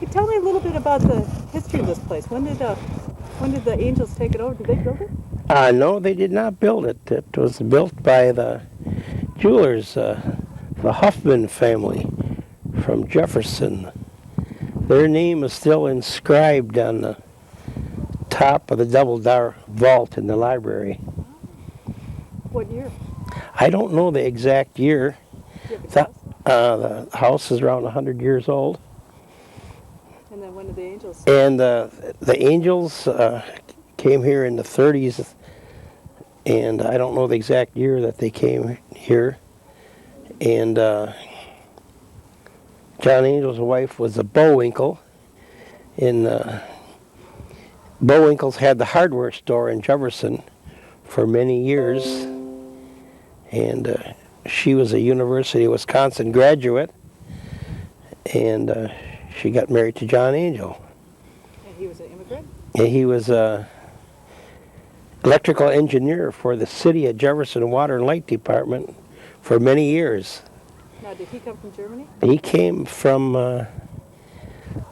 Tell me a little bit about the history of this place. When did the Angels take it over? Did they build it? No, they did not build it. It was built by the jewelers, the Huffman family from Jefferson. Their name is still inscribed on the top of the double-door vault in the library. What year? I don't know the exact year. Do you have a guess? The house is around 100 years old. And then when did the Angels? And the Angels came here in the 30s, and I don't know the exact year that they came here. And John Angel's wife was a Bowinkle. And Bowinkles had the hardware store in Jefferson for many years. And she was a University of Wisconsin graduate. And she got married to John Angel. And he was an immigrant? And he was a electrical engineer for the city of Jefferson Water and Light Department for many years. Now, did he come from Germany? He came from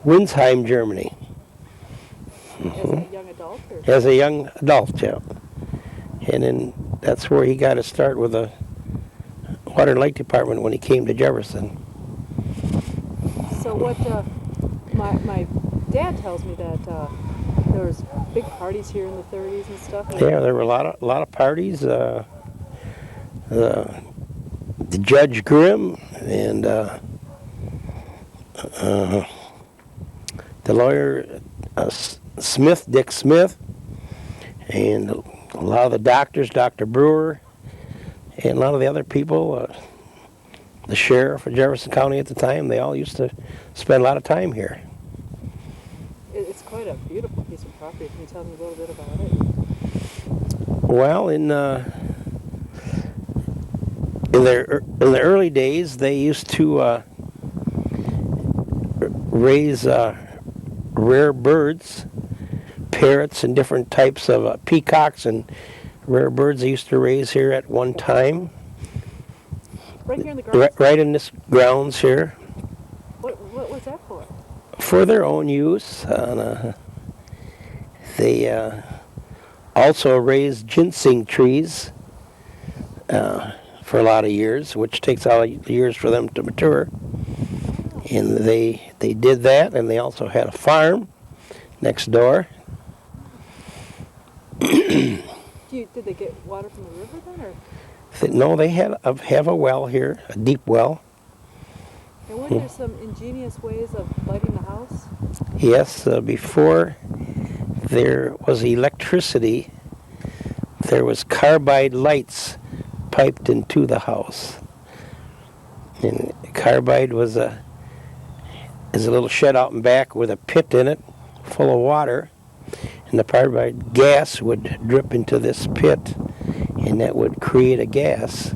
Winsheim, Germany. As a young adult? Or? As a young adult, yeah. And then that's where he got his start with the Water and Light Department when he came to Jefferson. So what, my dad tells me that there was big parties here in the 30s and stuff. Yeah, there were a lot of parties. The Judge Grimm and the lawyer Smith, Dick Smith, and a lot of the doctors, Dr. Brewer, and a lot of the other people, the sheriff of Jefferson County at the time, they all used to spend a lot of time here. It's quite a beautiful piece of property. Can you tell me a little bit about it? Well, in the early days, they used to raise rare birds, parrots, and different types of peacocks and rare birds they used to raise here at one time. Right here in the grounds? Right in this grounds here. What was that for? For their own use. They also raised ginseng trees for a lot of years, which takes a lot of years for them to mature. And they did that, and they also had a farm next door. Did they get water from the river then, or? No, they have a well here, a deep well. And weren't there some ingenious ways of lighting the house? Yes, before there was electricity, there was carbide lights piped into the house. And carbide is a little shed out in back with a pit in it full of water, and the carbide gas would drip into this pit, and that would create a gas.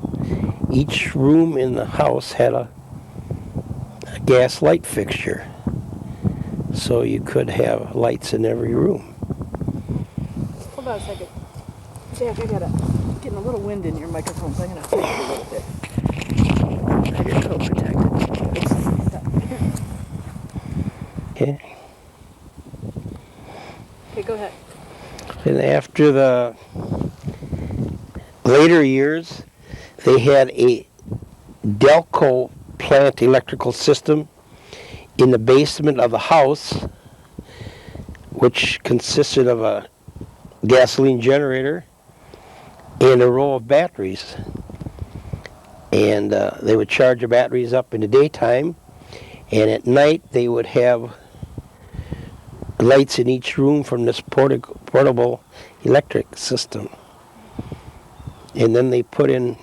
Each room in the house had a gas light fixture, so you could have lights in every room. Hold on a second. Jack, getting a little wind in your microphone, so I'm going to hold it a little bit. Have your coat protected. Okay. Okay, go ahead. And after the later years, they had a Delco plant electrical system in the basement of the house, which consisted of a gasoline generator and a row of batteries. And they would charge the batteries up in the daytime, and at night they would have lights in each room from this portable electric system. And then they put in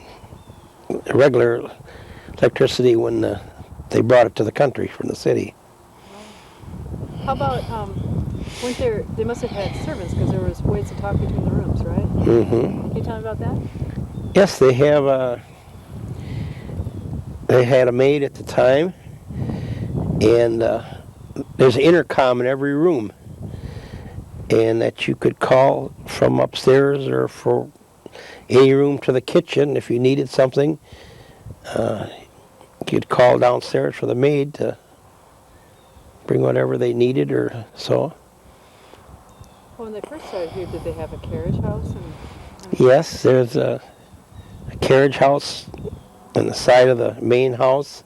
regular electricity when they brought it to the country from the city. How about, they must have had servants because there was ways to talk between the rooms, right? Mm-hmm. Can you tell me about that? Yes, they had a maid at the time, and there's an intercom in every room, and that you could call from upstairs or for any room to the kitchen if you needed something. You'd call downstairs for the maid to bring whatever they needed or so. Well, when they first started here, did they have a carriage house? Yes, there's a carriage house on the side of the main house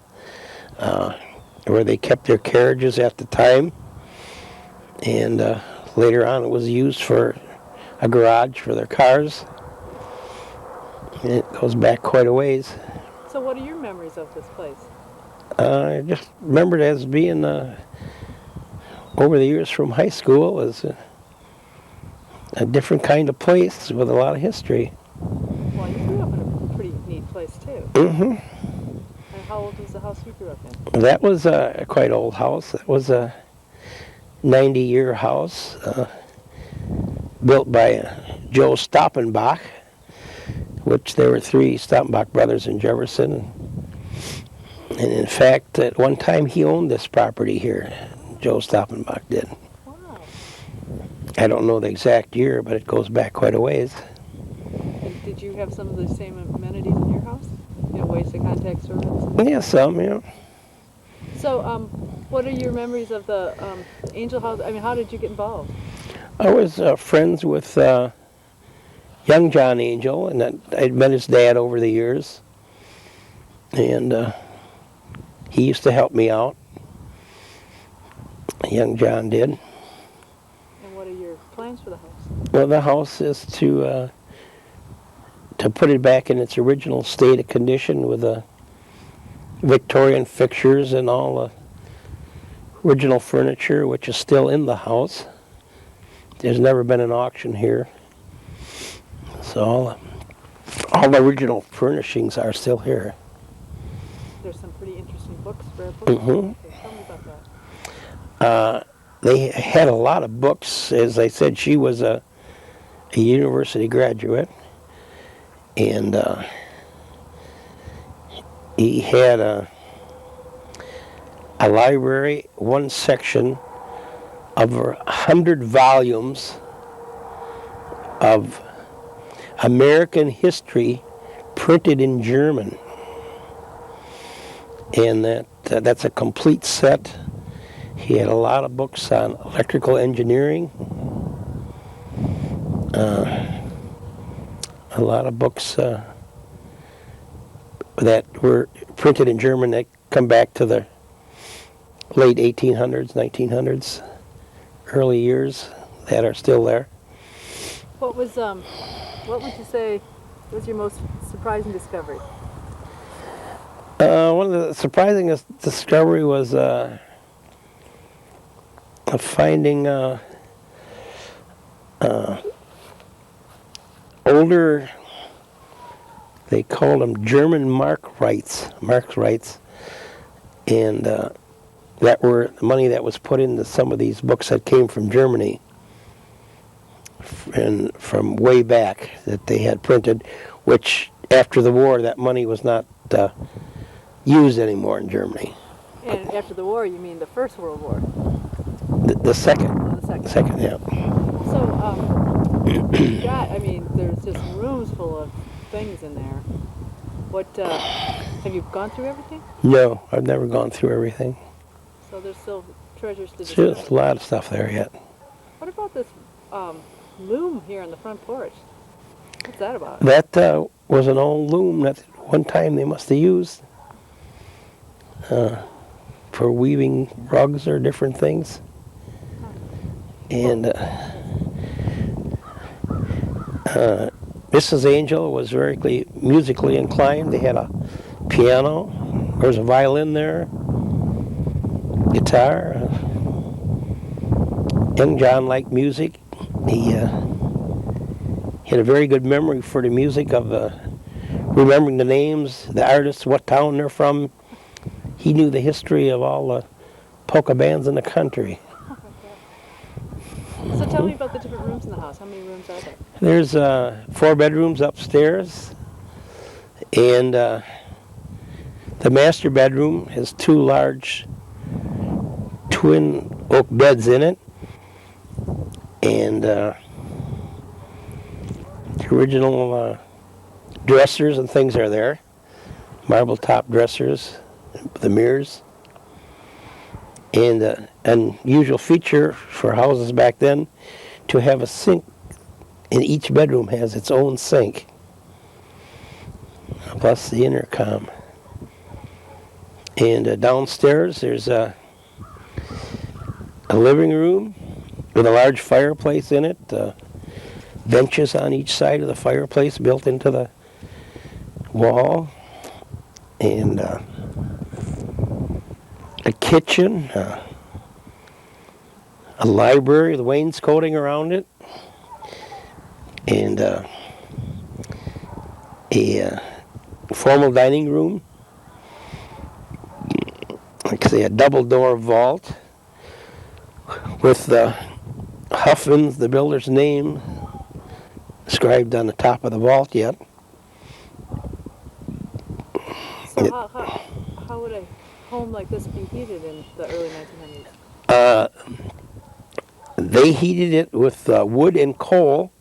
where they kept their carriages at the time. And later on it was used for a garage for their cars. And it goes back quite a ways. So what are your memories of this place? I just remember it as being, over the years from high school, as a different kind of place with a lot of history. Well, you grew up in a pretty neat place, too. Mm-hmm. And how old was the house you grew up in? That was a quite old house. It was a 90-year house built by Joe Stoppenbach, which there were 3 Stoppenbach brothers in Jefferson. And in fact, at one time he owned this property here. Joe Stoppenbach did. Wow. I don't know the exact year, but it goes back quite a ways. And did you have some of the same amenities in your house? You know, ways to contact servants? Yeah, some, yeah. So, what are your memories of the Angel House? I mean, how did you get involved? I was friends with young John Angel, and I'd met his dad over the years. And he used to help me out. Young John did. And what are your plans for the house? Well, the house is to put it back in its original state of condition with the Victorian fixtures and all the original furniture, which is still in the house. There's never been an auction here. So all the original furnishings are still here. There's some pretty interesting books, rare books. Mm-hmm. Okay, tell me about that. They had a lot of books. As I said, she was a university graduate. And he had a library, one section of 100 volumes of American history printed in German. And that's a complete set. He had a lot of books on electrical engineering. A lot of books that were printed in German that come back to the late 1800s, 1900s, early years that are still there. What would you say was your most surprising discovery? One of the surprising discovery was finding older, they called them German Markrights, and that were the money that was put into some of these books that came from Germany and from way back that they had printed, which after the war that money was not used anymore in Germany. And after the war, you mean the First World War? The second. Oh, the second. Second, yeah. So, I mean, there's just rooms full of things in there. What, have you gone through everything? No, I've never gone through everything. So there's still treasures to There's discover. a lot of stuff there yet. What about this loom here on the front porch? What's that about? That was an old loom that one time they must have used for weaving rugs or different things. And Mrs. Angel was very musically inclined. They had a piano. There was a violin there, guitar. Young John liked music. He had a very good memory for the music of remembering the names, the artists, what town they're from. He knew the history of all the polka bands in the country. So tell me about the different rooms in the house. How many rooms are there? There's 4 bedrooms upstairs, and the master bedroom has 2 large twin oak beds in it, and the original dressers and things are there, marble top dressers, the mirrors, And an unusual feature for houses back then to have a sink, and each bedroom has its own sink, plus the intercom. And downstairs there's a living room with a large fireplace in it, benches on each side of the fireplace built into the wall, and a kitchen, a library with wainscoting around it, and a formal dining room, like I say, a double door vault with Huffman's, the builder's name, inscribed on the top of the vault yet. So how would a home like this be heated in the early 1900s? They heated it with wood and coal,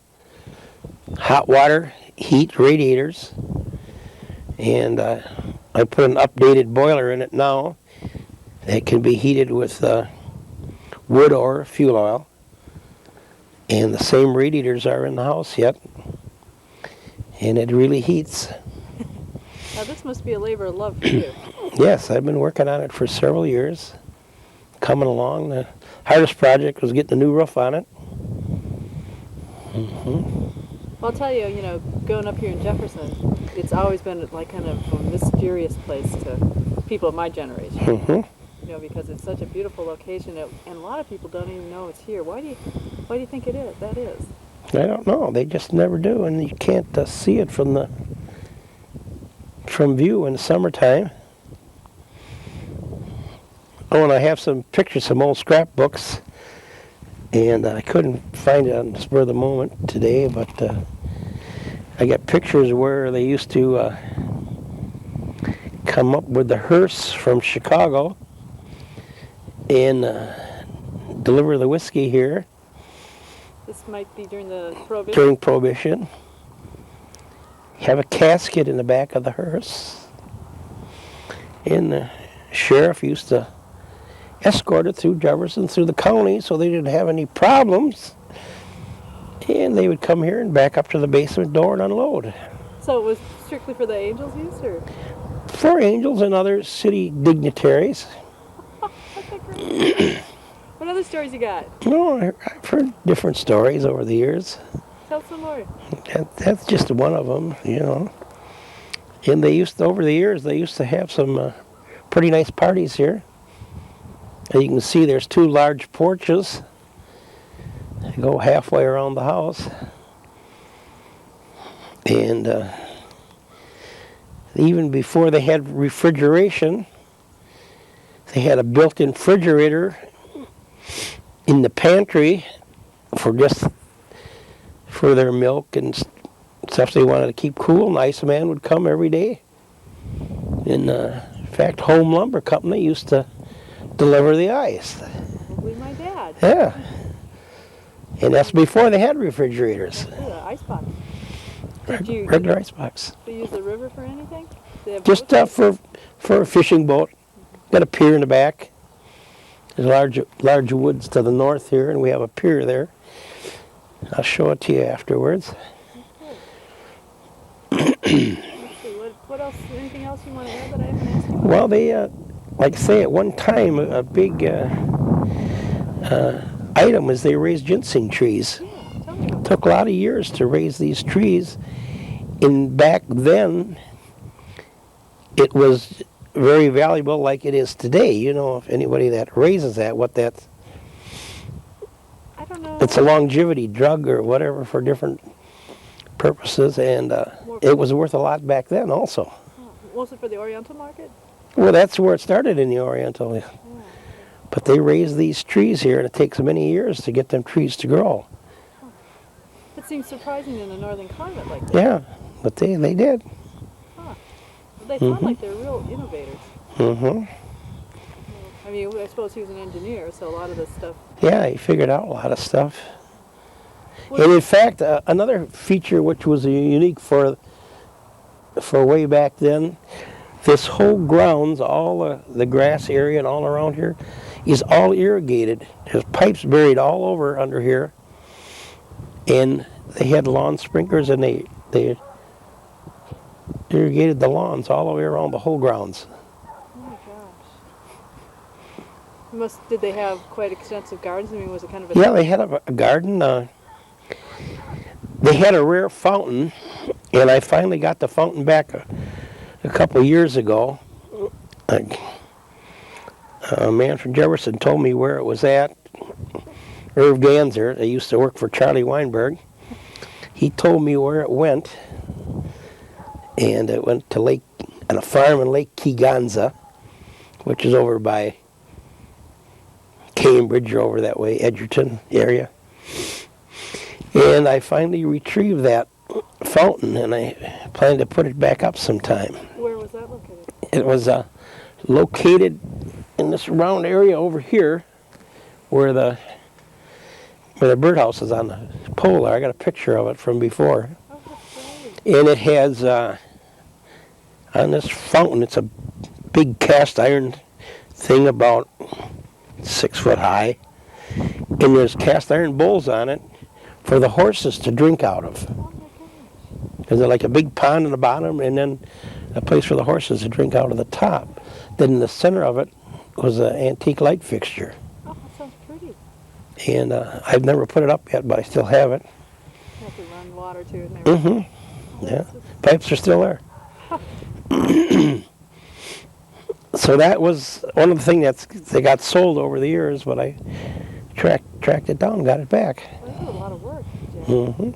hot water, heat radiators, and I put an updated boiler in it now. It can be heated with wood or fuel oil, and the same radiators are in the house yet, and it really heats. Now this must be a labor of love for you. Yes, I've been working on it for several years, coming along. The hardest project was getting a new roof on it. Well, I'll tell you, going up here in Jefferson, it's always been like kind of a mysterious place to people of my generation. Because it's such a beautiful location, and a lot of people don't even know it's here. Why do you think it is? That is. I don't know. They just never do, and you can't see it from view in the summertime. Oh, and I have some pictures, some old scrapbooks, and I couldn't find it on the spur of the moment today, but I got pictures where they used to come up with the hearse from Chicago and deliver the whiskey here. This might be during the Prohibition? During Prohibition. Have a casket in the back of the hearse. And the sheriff used to escort it through Jefferson, through the county, so they didn't have any problems. And they would come here and back up to the basement door and unload. So it was strictly for the angels' use, or? For angels and other city dignitaries. Okay, great. What other stories you got? No, I've heard different stories over the years. Tell some more. That's just one of them, And over the years, they used to have some pretty nice parties here. And you can see there's two large porches. They go halfway around the house. And even before they had refrigeration, they had a built-in refrigerator in the pantry for their milk and stuff they wanted to keep cool. An iceman would come every day. And in fact, Home Lumber Company used to deliver the ice. Probably my dad. Yeah. And that's before they had refrigerators. Yeah, icebox. Regular icebox. Do you use the river for anything? Just for a fishing boat. Got a pier in the back. There's large woods to the north here, and we have a pier there. I'll show it to you afterwards. Okay. What else? Anything else you want to add that I haven't asked you? Well, they, like I say, at one time, a big item was they raised ginseng trees. Yeah, tell me about It took a lot of years to raise these trees. And back then, it was very valuable like it is today. If anybody that raises that, what that's... I don't know. It's a longevity drug or whatever for different purposes, and it was worth a lot back then also. Was it for the Oriental market? Well, that's where it started in the Oriental. Yeah. But they raise these trees here, and it takes many years to get them trees to grow. It seems surprising in a northern climate like this. Yeah, but they did. Huh. They sound like they're real innovators. Mm-hmm. I mean, I suppose he was an engineer, so a lot of this stuff... Yeah, he figured out a lot of stuff. And in fact, another feature which was unique for way back then, this whole grounds, all the grass area and all around here, is all irrigated. There's pipes buried all over under here. And they had lawn sprinklers, and they irrigated the lawns all the way around the whole grounds. Oh my gosh. Did they have quite extensive gardens? I mean, was it kind of a... Yeah, they had a garden. They had a rare fountain, and I finally got the fountain back a couple of years ago. A man from Jefferson told me where it was at. Irv Ganser, they used to work for Charlie Weinberg. He told me where it went, and it went to on a farm in Lake Kegonsa, which is over by Cambridge or over that way, Edgerton area. And I finally retrieved that fountain, and I plan to put it back up sometime. Where was that located? It was located in this round area over here, where the birdhouse is on the pole. I got a picture of it from before. Oh, that's great. And it has, on this fountain, it's a big cast iron thing about 6 foot high. And there's cast iron bowls on it for the horses to drink out of. Oh my gosh. There's like a big pond in the bottom, and then a place for the horses to drink out of the top. Then in the center of it was an antique light fixture. Oh, that sounds pretty. And I've never put it up yet, but I still have it. You have to run water to it and everything. Mm-hmm. Yeah. Pipes are still there. So that was one of the things they got sold over the years, but I tracked it down and got it back. Well, that was a lot of work, Jeff. Mm-hmm.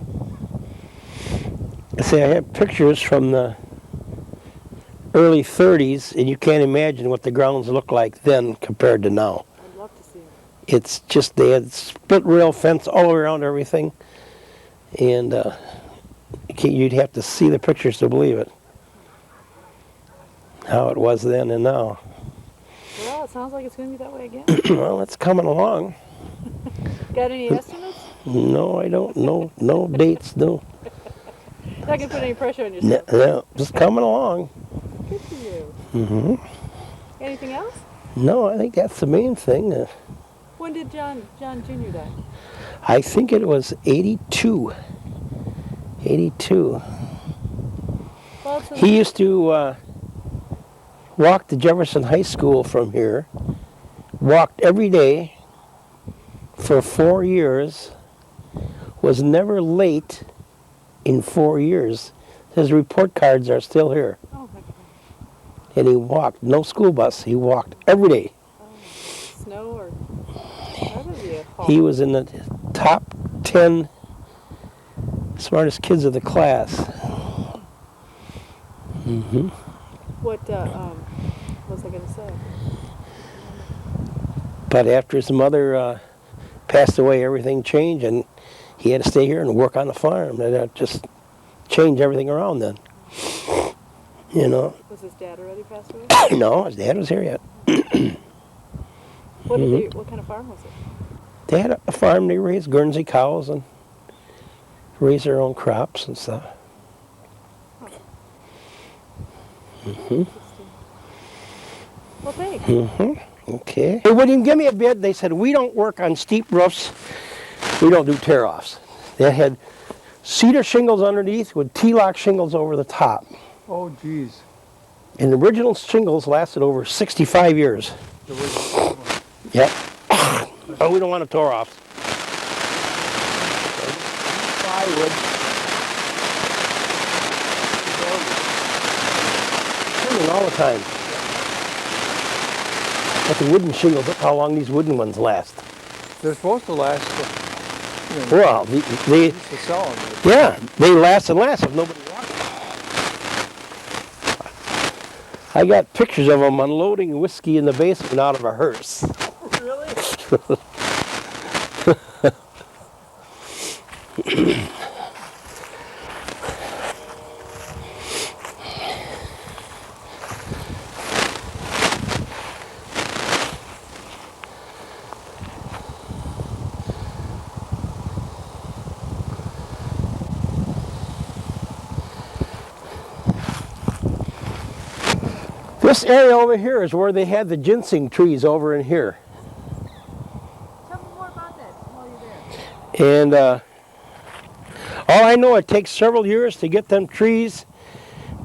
See, I have pictures from the early 30s, and you can't imagine what the grounds looked like then compared to now. I'd love to see it. It's just, they had split rail fence all around everything, and you'd have to see the pictures to believe it, how it was then and now. Well, it sounds like it's going to be that way again. Well, it's coming along. Got any estimates? No, I don't. No dates, no. Not going to put any pressure on yourself. No, just coming along. Good for you. Mm-hmm. Anything else? No, I think that's the main thing. When did John Jr. die? I think it was 82. 82. Well, He used to walk to Jefferson High School from here, walked every day for 4 years, was never late in 4 years. His report cards are still here. oh my God. And he walked, no school bus, he walked every day. Snow or... That would be a haul. He was in the top 10 smartest kids of the class. Mm-hmm. What was I going to say? But after his mother passed away, everything changed, and he had to stay here and work on the farm. That just changed everything around then. You know. Was his dad already passed away? No, his dad was here yet. What kind of farm was it? They had a farm. They raised Guernsey cows and raised their own crops and stuff. Mm-hmm. Well, thanks. Mm-hmm. Okay. They wouldn't even give me a bid. They said, we don't work on steep roofs. We don't do tear-offs. They had cedar shingles underneath with T-lock shingles over the top. Oh, geez. And the original shingles lasted over 65 years. The original one. Yep. Oh, we don't want to tore off. Plywood. Turning all the time. But the wooden shingles, look how long these wooden ones last. They're supposed to last. Well, To sell them. yeah, they last and last if nobody walks. I got pictures of them unloading whiskey in the basement out of a hearse. Really? This area over here is where they had the ginseng trees over in here. And all I know, it takes several years to get them trees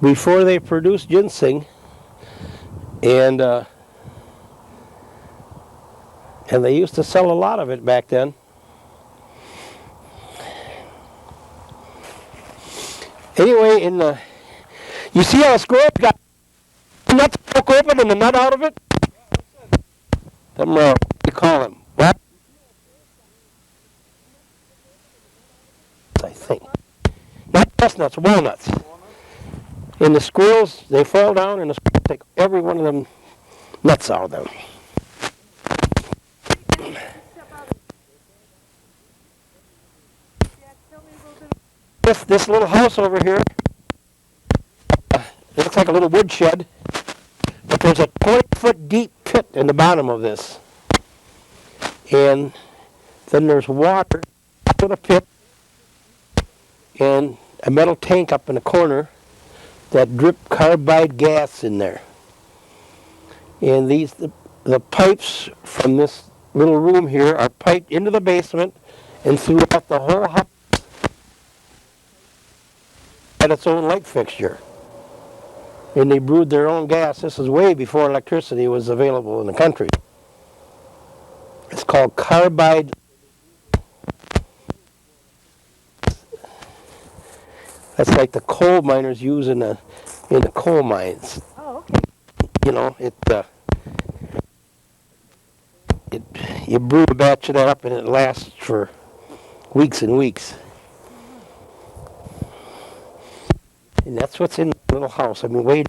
before they produce ginseng. And they used to sell a lot of it back then. Anyway, you see how a squirrel got the nuts broke open and the nut out of it? What do you call them? What? I think. Not chestnuts, walnuts. And the squirrels, they fall down and the squirrels take every one of them nuts out of them. This little house over here, it looks like a little woodshed, but there's a 20-foot deep pit in the bottom of this. And then there's water up in the pit and a metal tank up in the corner that drip carbide gas in there. And the pipes from this little room here are piped into the basement and throughout the whole house. Had its own light fixture. And they brewed their own gas. This is way before electricity was available in the country. It's called Carbide. That's like the coal miners use in the coal mines. Oh, okay. You know, you brew a batch of that up and it lasts for weeks and weeks. And that's what's in the little house. I mean, wait.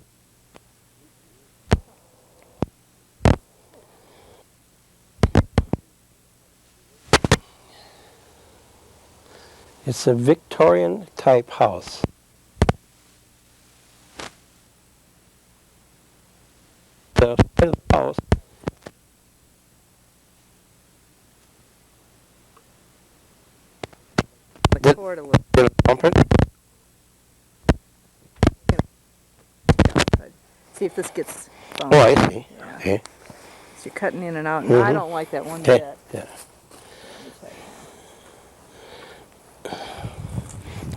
It's a Victorian type house. The side of the house. The cord a little. Did it bump it? See if this gets Oh, I see. Yeah. Okay. So you're cutting in and out, and I don't like that one bit. Yeah.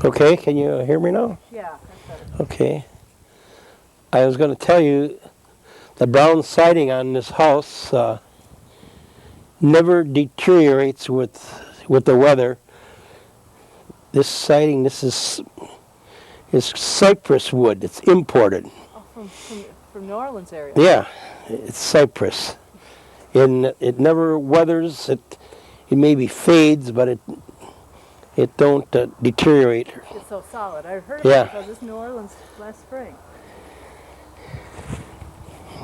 Okay, can you hear me now? Yeah, that's better. Okay. I was going to tell you the brown siding on this house never deteriorates with the weather. This siding, this is cypress wood. It's imported. Oh, from New Orleans area. Yeah, it's cypress. And it never weathers. It maybe fades, but it don't deteriorate. It's so solid. I heard Yeah. about it because it's New Orleans last spring.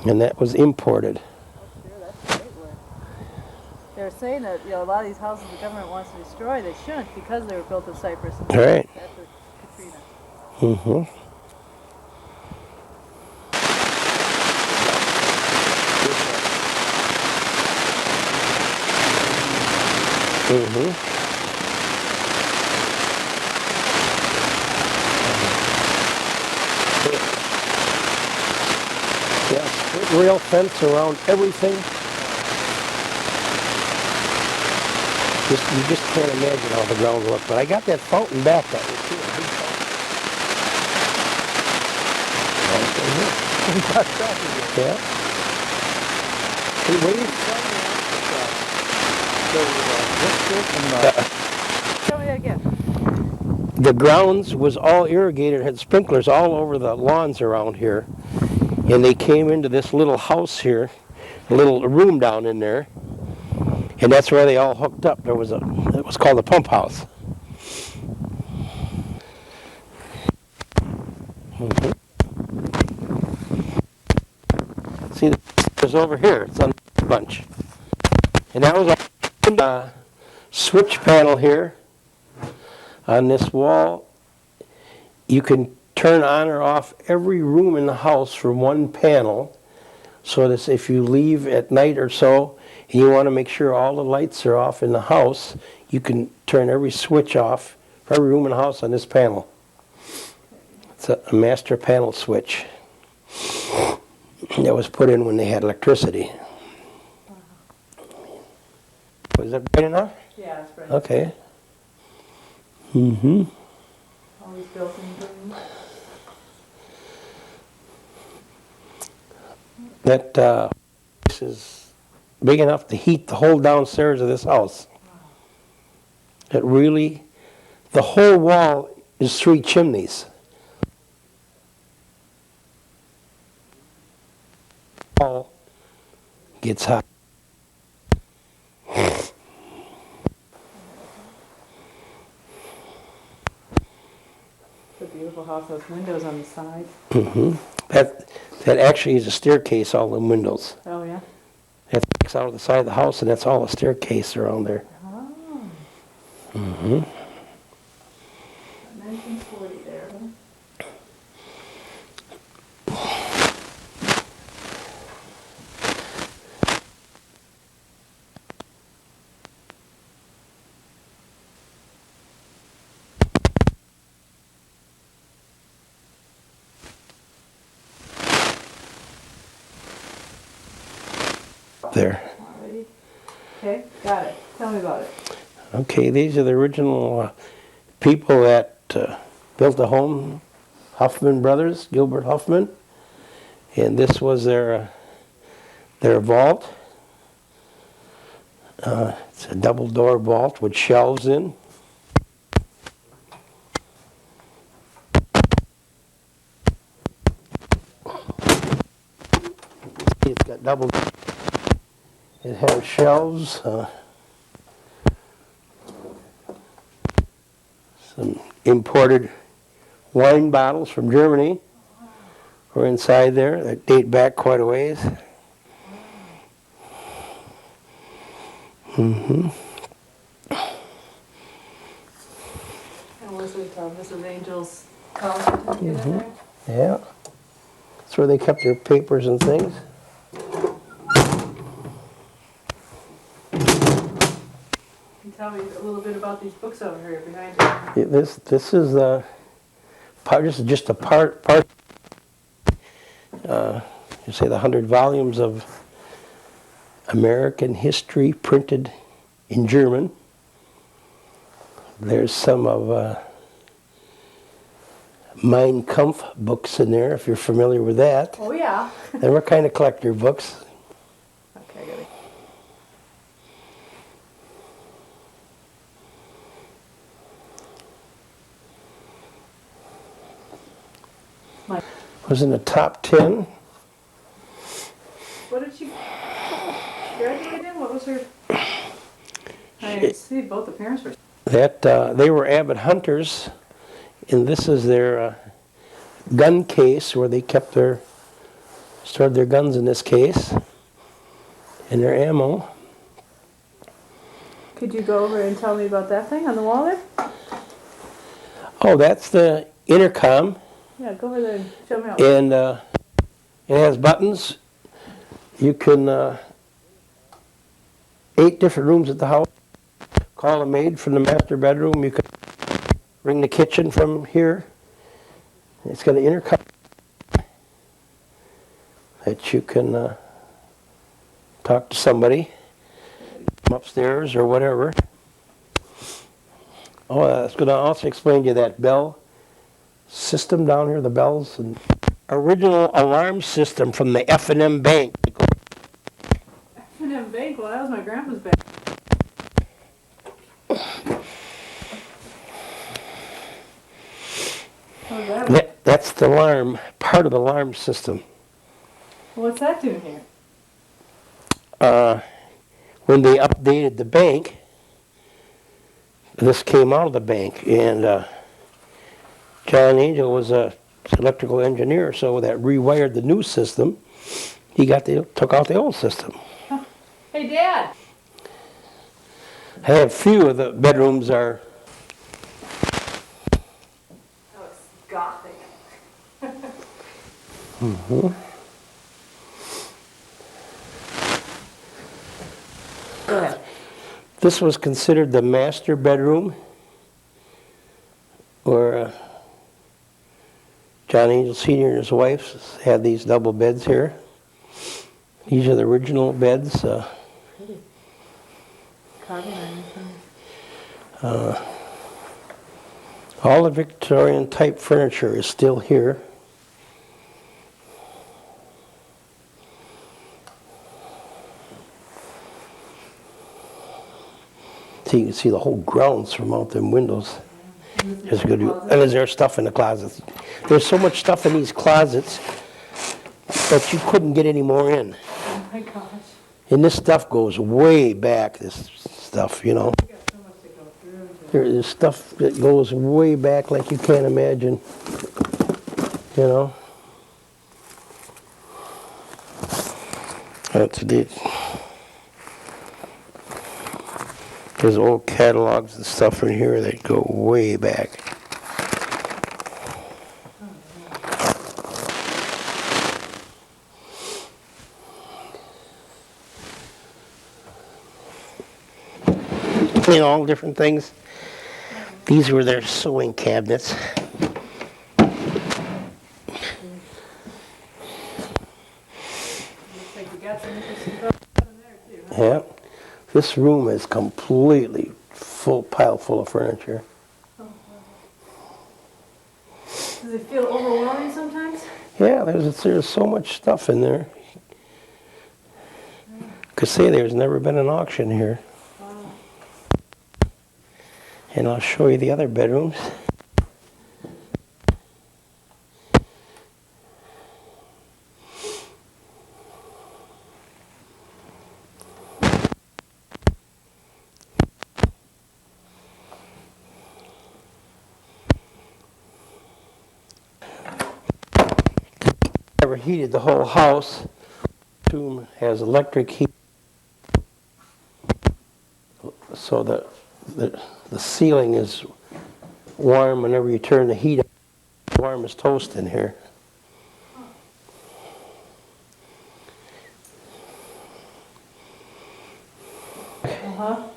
And that was imported. Oh, sure, that's great wood. They're saying that a lot of these houses the government wants to destroy, they shouldn't because they were built of cypress. All right. After Katrina. Mm-hmm. Mm-hmm. Yeah, rail fence around everything. You just can't imagine how the ground looked. But I got that fountain back that way too. A big fountain. Yeah. Hey, wait. Show me that again. The grounds was all irrigated, had sprinklers all over the lawns around here. And they came into this little house here, a little room down in there. And that's where they all hooked up. It was called the pump house. Mm-hmm. See, it's over here. It's on the bunch. And that was a switch panel here on this wall. You can turn on or off every room in the house from one panel, so that if you leave at night or so and you want to make sure all the lights are off in the house, you can turn every switch off for every room in the house on this panel. It's a master panel switch that was put in when they had electricity. Was that bright enough? Yeah, that's right. Okay. Mm-hmm. Always built in green. That place is big enough to heat the whole downstairs of this house. It really, the whole wall is 3 chimneys. All gets hot. It's a beautiful house. Those windows on the side. Mm-hmm. That actually is a staircase, all the windows. Oh yeah. That sticks out of the side of the house, and that's all a staircase around there. Oh. Mm-hmm. 1940 there. Huh? There. Alrighty. Okay, got it. Tell me about it. Okay, these are the original people that built the home, Huffman Brothers, Gilbert Huffman, and this was their vault. It's a double door vault with shelves in. It's got double. It has shelves. Some imported wine bottles from Germany are inside there that date back quite a ways. Mm-hmm. And was it Mrs. Angel's college in there? Yeah. That's where they kept their papers and things. Can you tell me a little bit about these books over here behind you? This is just a part. You say the 100 volumes of American history printed in German. There's some of Mein Kampf books in there, if you're familiar with that. Oh yeah. They were kind of collector books. Okay, good. Was in the top 10. What did she graduate in? What was her? I see both the parents were. That they were avid hunters, and this is their gun case where they stored their guns in this case, and their ammo. Could you go over and tell me about that thing on the wall there? Oh, that's the intercom, Yeah, go over there and show me out. and it has buttons. You can 8 different rooms at the house. Call a maid from the master bedroom. You can ring the kitchen from here. It's got an intercom that you can talk to somebody from upstairs or whatever. Oh, I was going to also explain to you that bell system down here, the bells, and original alarm system from the F&M Bank. F&M Bank. Well, that was my grandpa's bank. What was that? That's the alarm, part of the alarm system. What's that doing here? When they updated the bank, this came out of the bank, and John Angel was a electrical engineer, so that rewired the new system. He took out the old system. Hey, Dad. I have few of the bedrooms are. Oh, it's gothic. Go ahead. This was considered the master bedroom, where John Angel Sr. and his wife had these double beds here. These are the original beds. Carbide Light. All the Victorian type furniture is still here. So you can see the whole grounds from out them windows. There's good, and is there stuff in the closets? There's so much stuff in these closets that you couldn't get any more in. Oh my gosh. And this stuff goes way back, this stuff, you know. We got so much to go through. There's stuff that goes way back like you can't imagine, you know. That's it. There's old catalogs and stuff in here that go way back. You know, all different things. These were their sewing cabinets. Looks like you got some interesting stuff in there too, huh? Yeah. This room is completely full, pile full of furniture. Oh, wow. Does it feel overwhelming sometimes? Yeah, there's so much stuff in there. Could say there's never been an auction here. Wow. And I'll show you the other bedrooms. Never heated the whole house. The room has electric heat, so the ceiling is warm whenever you turn the heat up. Warm as toast in here. Uh-huh.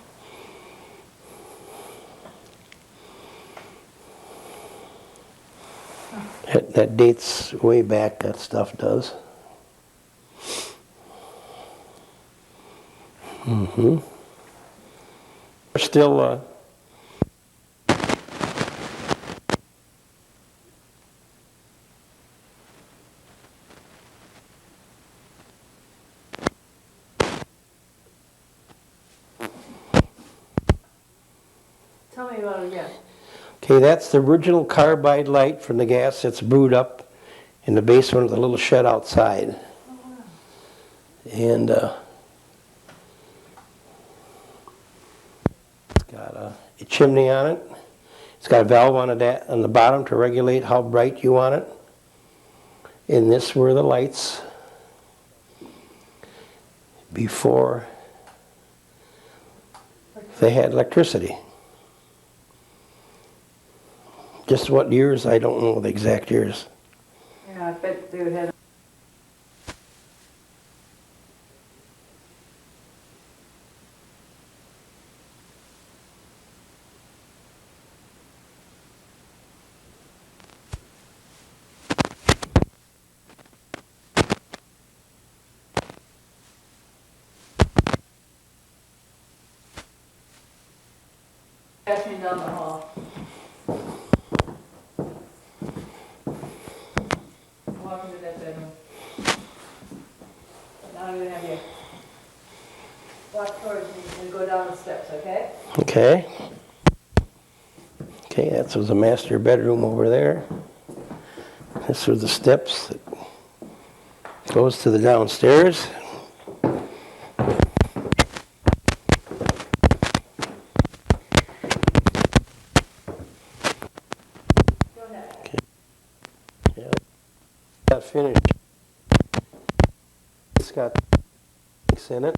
That dates way back, that stuff does. Mm-hmm. We're still Tell me about it again. okay, that's the original Carbide Light from the gas that's brewed up in the basement of the little shed outside. Oh, wow. And it's got a chimney on it. It's got a valve on the bottom to regulate how bright you want it. And this were the lights before they had electricity. Just what years, I don't know the exact years. Yeah, I bet they would have. Passing down the hall. Walk into that bedroom. Now I'm gonna have you walk towards me and go down the steps, okay? Okay. Okay, that was a master bedroom over there. This was the steps that goes to the downstairs. Go ahead. Yeah, got finished. It's got in it.